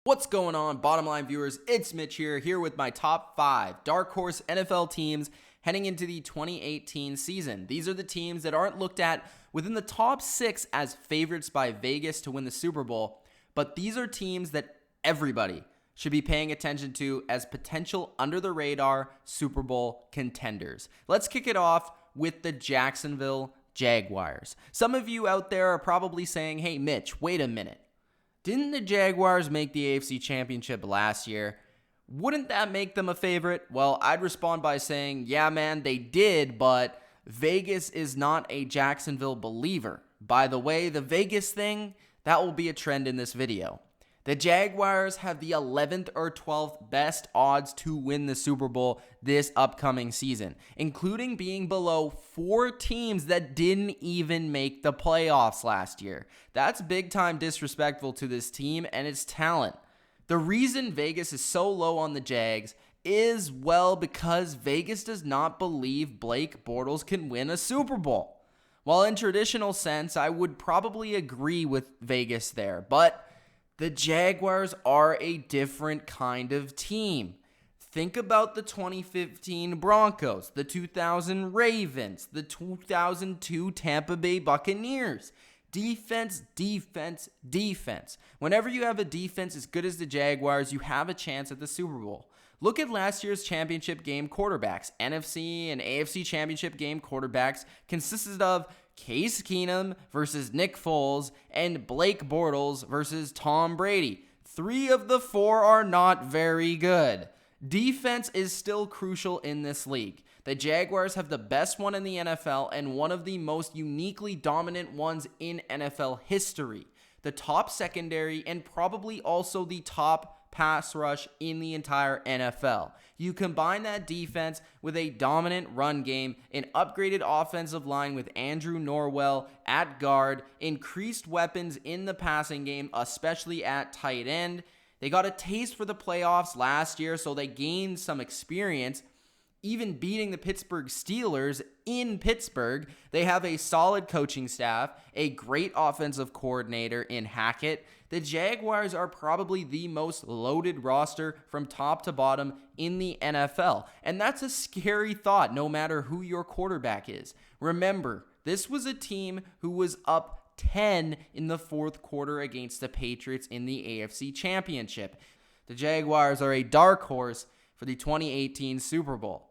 What's going on, Bottom Line viewers? It's Mitch here with my top 5 dark horse NFL teams heading into the 2018 season. These are the teams that aren't looked at within the top 6 as favorites by Vegas to win the Super Bowl, but these are teams that everybody should be paying attention to as potential under-the-radar Super Bowl contenders. Let's kick it off with the Jacksonville Jaguars. Some of you out there are probably saying, hey Mitch, wait a minute. Didn't the Jaguars make the AFC Championship last year? Wouldn't that make them a favorite? Well, I'd respond by saying, yeah, man, they did, but Vegas is not a Jacksonville believer. By the way, the Vegas thing, that will be a trend in this video. The Jaguars have the 11th or 12th best odds to win the Super Bowl this upcoming season, including being below 4 teams that didn't even make the playoffs last year. That's big time disrespectful to this team and its talent. The reason Vegas is so low on the Jags is, well, because Vegas does not believe Blake Bortles can win a Super Bowl. While in traditional sense, I would probably agree with Vegas there, but the Jaguars are a different kind of team. Think about the 2015 Broncos, the 2000 Ravens, the 2002 Tampa Bay Buccaneers. Defense, defense, defense. Whenever you have a defense as good as the Jaguars, you have a chance at the Super Bowl. Look at last year's championship game quarterbacks. NFC and AFC championship game quarterbacks consisted of Case Keenum versus Nick Foles and Blake Bortles versus Tom Brady. 3 of the 4 are not very good. Defense is still crucial in this league. The Jaguars have the best one in the NFL and one of the most uniquely dominant ones in NFL history. The top secondary and probably also the top pass rush in the entire NFL. You combine that defense with a dominant run game, an upgraded offensive line with Andrew Norwell at guard, increased weapons in the passing game, especially at tight end. They got a taste for the playoffs last year, so they gained some experience, even beating the Pittsburgh Steelers in Pittsburgh. They have a solid coaching staff, a great offensive coordinator in Hackett. The Jaguars are probably the most loaded roster from top to bottom in the NFL. And that's a scary thought, no matter who your quarterback is. Remember, this was a team who was up 10 in the fourth quarter against the Patriots in the AFC Championship. The Jaguars are a dark horse for the 2018 Super Bowl.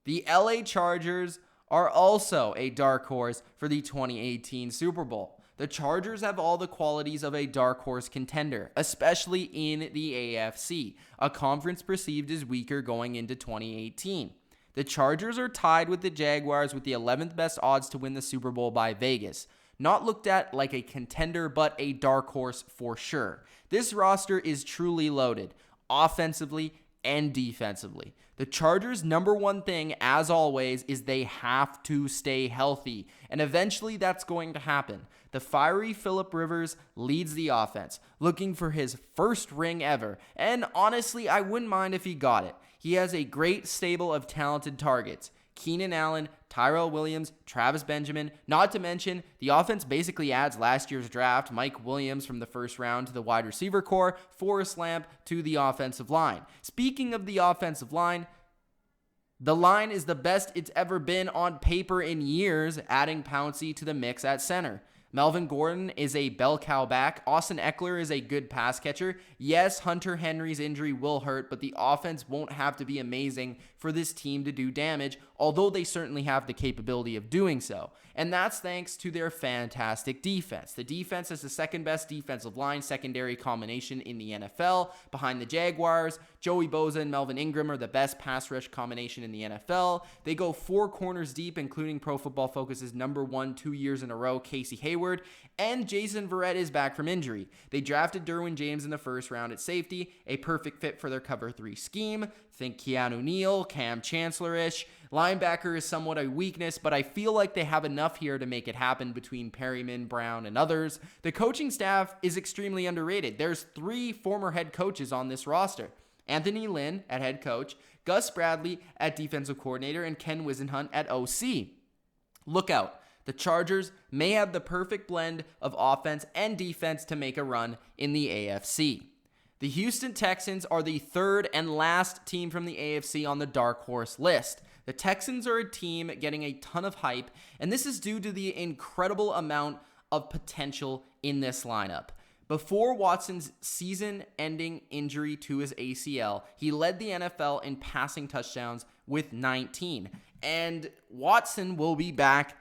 The LA Chargers are also a dark horse for the 2018 Super Bowl. The Chargers have all the qualities of a dark horse contender, especially in the AFC, a conference perceived as weaker going into 2018. The Chargers are tied with the Jaguars with the 11th best odds to win the Super Bowl by Vegas. Not looked at like a contender, but a dark horse for sure. This roster is truly loaded, offensively and defensively. The Chargers' number one thing, as always, is they have to stay healthy, and eventually that's going to happen. The fiery Phillip Rivers leads the offense, looking for his first ring ever, and honestly, I wouldn't mind if he got it. He has a great stable of talented targets. Keenan Allen, Tyrell Williams, Travis Benjamin, not to mention the offense basically adds last year's draft, Mike Williams from the first round to the wide receiver core, Forrest Lamp to the offensive line. Speaking of the offensive line, the line is the best it's ever been on paper in years, adding Pouncey to the mix at center. Melvin Gordon is a bell cow back. Austin Eckler is a good pass catcher. Yes, Hunter Henry's injury will hurt, but the offense won't have to be amazing for this team to do damage, although they certainly have the capability of doing so. And that's thanks to their fantastic defense. The defense is the second best defensive line secondary combination in the NFL. Behind the Jaguars, Joey Bosa and Melvin Ingram are the best pass rush combination in the NFL. They go 4 corners deep, including Pro Football Focus's number 1 2 years in a row, Casey Hayward, and Jason Verrett is back from injury. They drafted Derwin James in the first round at safety, a perfect fit for their cover 3 scheme. Think Keanu Neal, Cam Chancellor-ish. Linebacker is somewhat a weakness, but I feel like they have enough here to make it happen between Perryman, Brown, and others. The coaching staff is extremely underrated. There's 3 former head coaches on this roster. Anthony Lynn at head coach, Gus Bradley at defensive coordinator, and Ken Wisenhunt at OC. Look out. The Chargers may have the perfect blend of offense and defense to make a run in the AFC. The Houston Texans are the third and last team from the AFC on the dark horse list. The Texans are a team getting a ton of hype, and this is due to the incredible amount of potential in this lineup. Before Watson's season-ending injury to his ACL, he led the NFL in passing touchdowns with 19. And Watson will be back,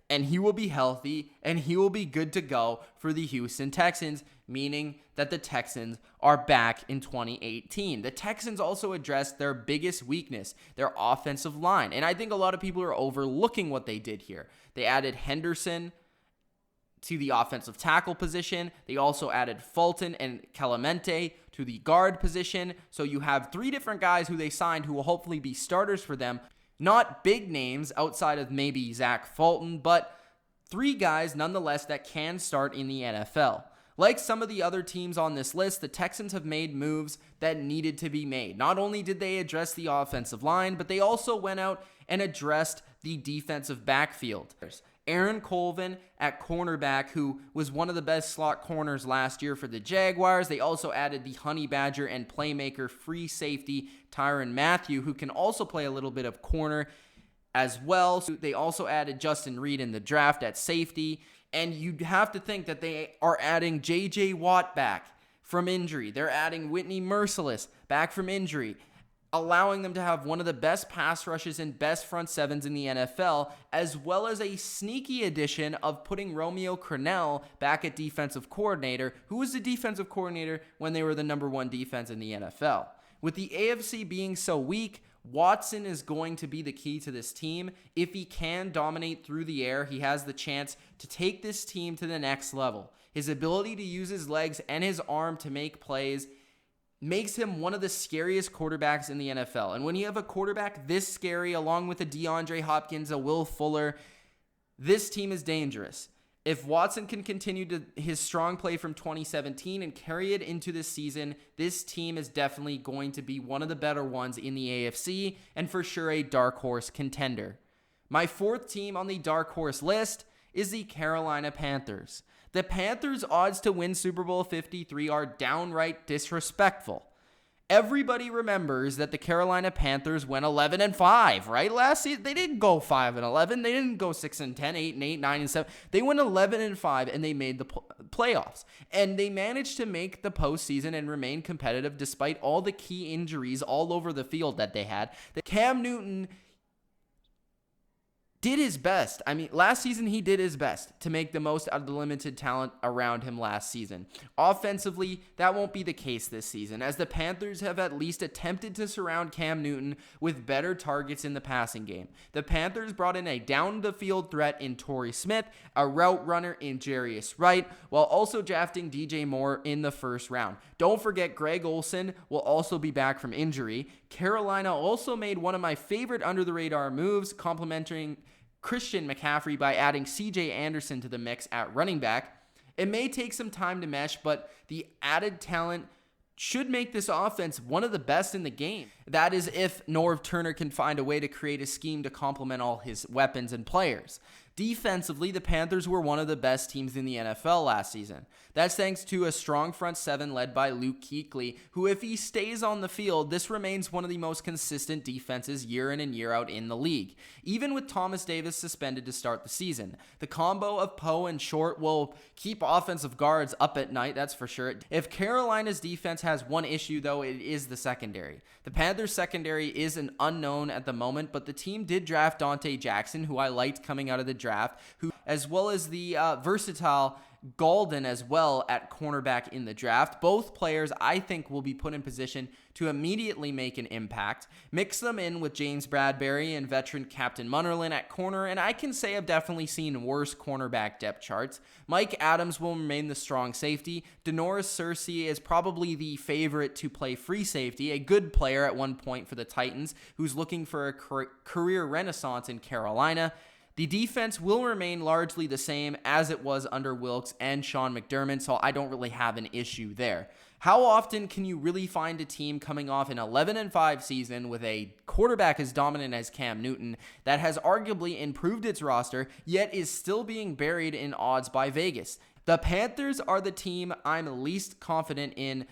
and he will be healthy, and he will be good to go for the Houston Texans, meaning that the Texans are back in 2018. The Texans also addressed their biggest weakness, their offensive line. And I think a lot of people are overlooking what they did here. They added Henderson to the offensive tackle position. They also added Fulton and Clemente to the guard position. So you have three different guys who they signed who will hopefully be starters for them. Not big names outside of maybe Zach Fulton, but three guys nonetheless that can start in the NFL. Like some of the other teams on this list, the Texans have made moves that needed to be made. Not only did they address the offensive line, but they also went out and addressed the defensive backfield. Aaron Colvin at cornerback, who was one of the best slot corners last year for the Jaguars. They also added the Honey Badger and playmaker free safety Tyrann Mathieu, who can also play a little bit of corner as well. So they also added Justin Reed in the draft at safety. And you'd have to think that they are adding J.J. Watt back from injury. They're adding Whitney Mercilus back from injury, allowing them to have one of the best pass rushes and best front sevens in the NFL, as well as a sneaky addition of putting Romeo Crennel back at defensive coordinator, who was the defensive coordinator when they were the number one defense in the NFL. With the AFC being so weak, Watson is going to be the key to this team. If he can dominate through the air, he has the chance to take this team to the next level. His ability to use his legs and his arm to make plays makes him one of the scariest quarterbacks in the NFL. And when you have a quarterback this scary, along with a DeAndre Hopkins, a Will Fuller, this team is dangerous. If Watson can continue his strong play from 2017 and carry it into this season, this team is definitely going to be one of the better ones in the AFC and for sure a dark horse contender. My fourth team on the dark horse list is the Carolina Panthers. The Panthers' odds to win Super Bowl 53 are downright disrespectful. Everybody remembers that the Carolina Panthers went 11-5, right? Last season, they didn't go 5-11. They didn't go 6-10, 8-8, 9-7. They went 11-5 and they made the playoffs. And they managed to make the postseason and remain competitive despite all the key injuries all over the field that they had. Cam Newton did his best. I mean, last season he did his best to make the most out of the limited talent around him last season. Offensively, that won't be the case this season, as the Panthers have at least attempted to surround Cam Newton with better targets in the passing game. The Panthers brought in a down-the-field threat in Torrey Smith, a route runner in Jarius Wright, while also drafting DJ Moore in the first round. Don't forget Greg Olsen will also be back from injury. Carolina also made one of my favorite under-the-radar moves, complimenting Christian McCaffrey by adding CJ Anderson to the mix at running back. It may take some time to mesh, but the added talent should make this offense one of the best in the game. That is if Norv Turner can find a way to create a scheme to complement all his weapons and players. Defensively, the Panthers were one of the best teams in the NFL last season. That's thanks to a strong front seven led by Luke Kuechly, who, if he stays on the field, this remains one of the most consistent defenses year in and year out in the league. Even with Thomas Davis suspended to start the season, the combo of Poe and Short will keep offensive guards up at night, that's for sure. If Carolina's defense has one issue, though, it is the secondary. The Panthers' secondary is an unknown at the moment, but the team did draft Dante Jackson, who I liked coming out of the draft, who, as well as the versatile Golden as well at cornerback in the draft. Both players I think will be put in position to immediately make an impact. Mix them in with James Bradberry and veteran Captain Munnerlyn at corner, and I can say I've definitely seen worse cornerback depth charts. Mike Adams will remain the strong safety. Denoris Searcy is probably the favorite to play free safety, a good player at one point for the Titans, who's looking for a career renaissance in Carolina. The defense will remain largely the same as it was under Wilkes and Sean McDermott, so I don't really have an issue there. How often can you really find a team coming off an 11-5 season with a quarterback as dominant as Cam Newton that has arguably improved its roster, yet is still being buried in odds by Vegas? The Panthers are the team I'm least confident in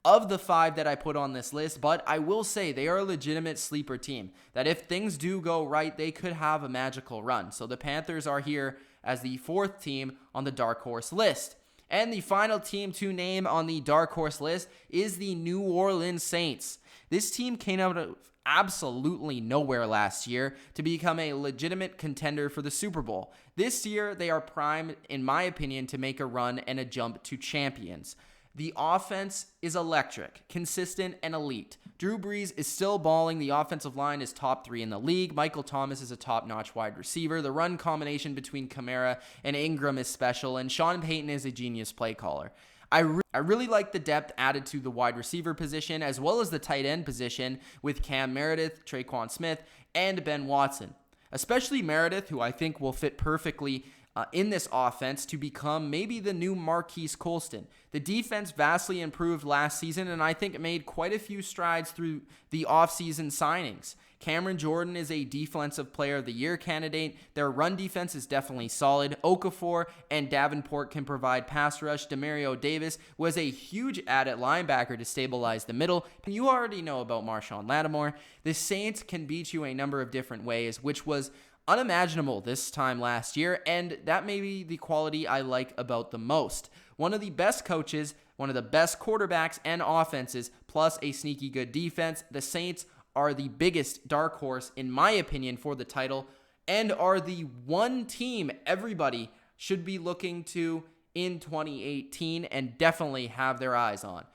of the 5 that I put on this list, but I will say they are a legitimate sleeper team that if things do go right, they could have a magical run. So the Panthers are here as the 4th team on the dark horse list. And the final team to name on the dark horse list is the New Orleans Saints. This team came out of absolutely nowhere last year to become a legitimate contender for the Super Bowl. This year, they are primed, in my opinion, to make a run and a jump to champions. The offense is electric, consistent, and elite. Drew Brees is still balling. The offensive line is top 3 in the league. Michael Thomas is a top-notch wide receiver. The run combination between Kamara and Ingram is special, and Sean Payton is a genius play caller. I really like the depth added to the wide receiver position as well as the tight end position with Cam Meredith, Traquan Smith, and Ben Watson. Especially Meredith, who I think will fit perfectly in this offense to become maybe the new Marquise Colston. The defense vastly improved last season, and I think it made quite a few strides through the offseason signings. Cameron Jordan is a Defensive Player of the Year candidate. Their run defense is definitely solid. Okafor and Davenport can provide pass rush. Demario Davis was a huge added linebacker to stabilize the middle. You already know about Marshawn Lattimore. The Saints can beat you a number of different ways, which was unimaginable this time last year, and that may be the quality I like about the most. One of the best coaches, one of the best quarterbacks and offenses, plus a sneaky good defense. The Saints are the biggest dark horse, in my opinion, for the title, and are the one team everybody should be looking to in 2018 and definitely have their eyes on.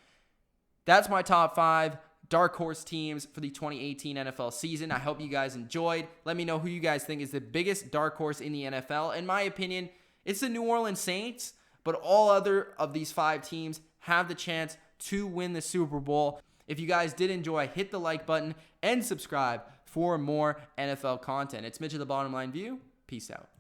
That's my top 5 dark horse teams for the 2018 NFL season. I hope you guys enjoyed. Let me know who you guys think is the biggest dark horse in the NFL. In my opinion, it's the New Orleans Saints, but all other of these 5 teams have the chance to win the Super Bowl. If you guys did enjoy, hit the like button and subscribe for more NFL content. It's Mitch of the Bottom Line View. Peace out.